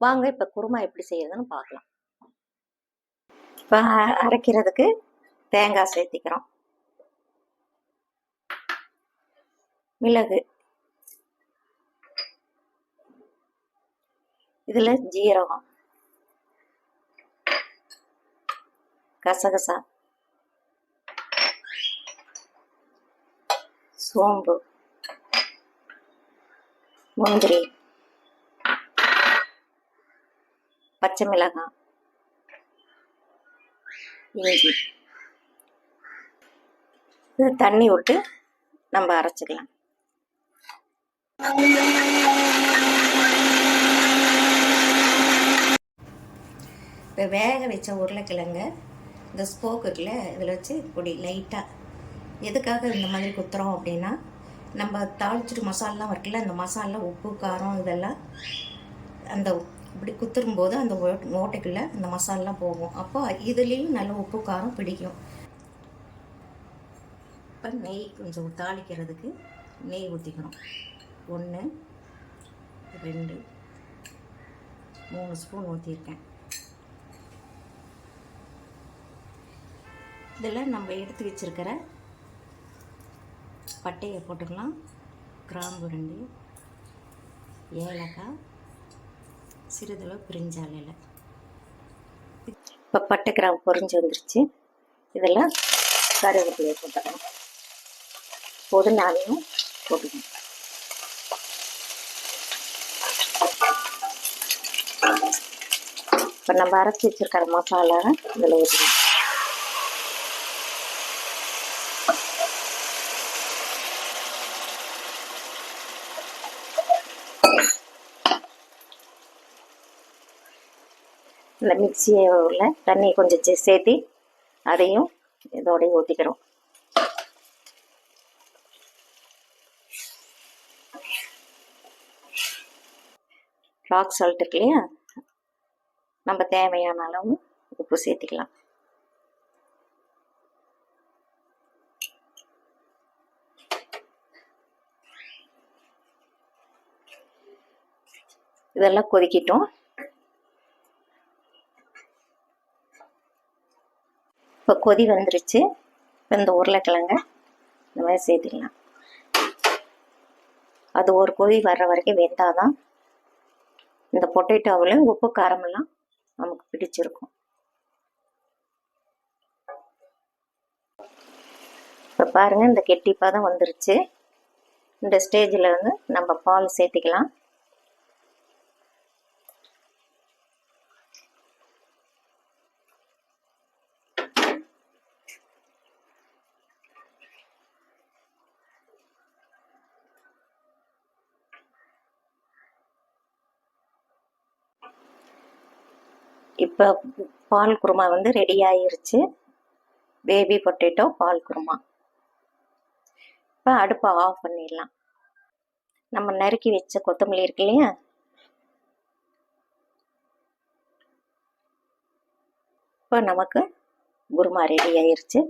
வாங்க இப்போ குருமா எப்படி செய்யறதுன்னு பார்க்கலாம். இப்போ அரைக்கிறதுக்கு தேங்காய் சேர்த்திக்கிறோம், மிளகு, இதில் ஜீரகம், கசகசா, சோம்பு, முந்திரி, பச்சை மிளகாய், இஞ்சி. இது தண்ணி விட்டு நம்ம அரைச்சிக்கலாம். இப்போ வேக வச்ச உருளைக்கிழங்க இந்த ஸ்போக் இருக்குல்ல, இதில் வச்சு இப்படி லைட்டாக, எதுக்காக இந்த மாதிரி குத்துறோம் அப்படின்னா, நம்ம தாளிச்சிட்டு மசாலாம் இருக்குல்ல, அந்த மசாலா உப்பு காரம் இதெல்லாம் அந்த இப்படி குத்துரும்போது அந்த ஓட்டைக்குள்ளே அந்த மசாலாம் போகும். அப்போ இதுலேயும் நல்ல உப்பு காரம் பிடிக்கும். இப்போ நெய் கொஞ்சம் தாளிக்கிறதுக்கு நெய் ஊற்றிக்கணும். 1 2 3 ஸ்பூன் ஊற்றிருக்கேன். இதில் நம்ம எடுத்து வச்சுருக்கிற பட்டையை போட்டுக்கலாம், கிராம்பு 2, ஏலக்காய், சிறிதளவு பிரிஞ்சால் இலை. இப்போ பட்டை கிராம்பு பொரிஞ்சு வந்துருச்சு. இதெல்லாம் கருவேப்பிலையை போட்டுக்கலாம், புதினாவையும் போட்டுக்கணும். இப்போ நம்ம அரைச்சி வச்சுருக்கிற மசாலாவை இதில் ஊற்றிக்கணும். இந்த மிக்சியை உள்ள தண்ணி கொஞ்சம் சேர்த்தி அதையும் இதோடய ஊற்றிக்கிறோம். ராக் சால்ட் இருக்கு இல்லையா, நம்ம தேவையான அளவு உப்பு சேர்த்திக்கலாம். இதெல்லாம் கொதிக்கிட்டோம். இப்போ கொதி வந்துருச்சு. இப்போ இந்த உருளைக்கிழங்க இந்த மாதிரி சேர்த்திக்கலாம். அது ஒரு கொதி வர்ற வரைக்கும் வெந்தாதான் இந்த பொட்டேட்டோவில் உப்பு காரமெல்லாம் நமக்கு பிடிச்சிருக்கும். இப்போ பாருங்கள், இந்த கெட்டிப்பாக வந்துருச்சு. இந்த ஸ்டேஜில் வந்து நம்ம பால் சேர்த்திக்கலாம். இப்போ பால் குருமா வந்து ரெடி ஆயிருச்சு. பேபி பொட்டேட்டோ பால் குருமா. இப்போ அடுப்பை ஆஃப் பண்ணிடலாம். நம்ம நறுக்கி வச்ச கொத்தமல்லி இருக்கு இல்லையா, இப்போ நமக்கு குருமா ரெடி ஆயிருச்சு.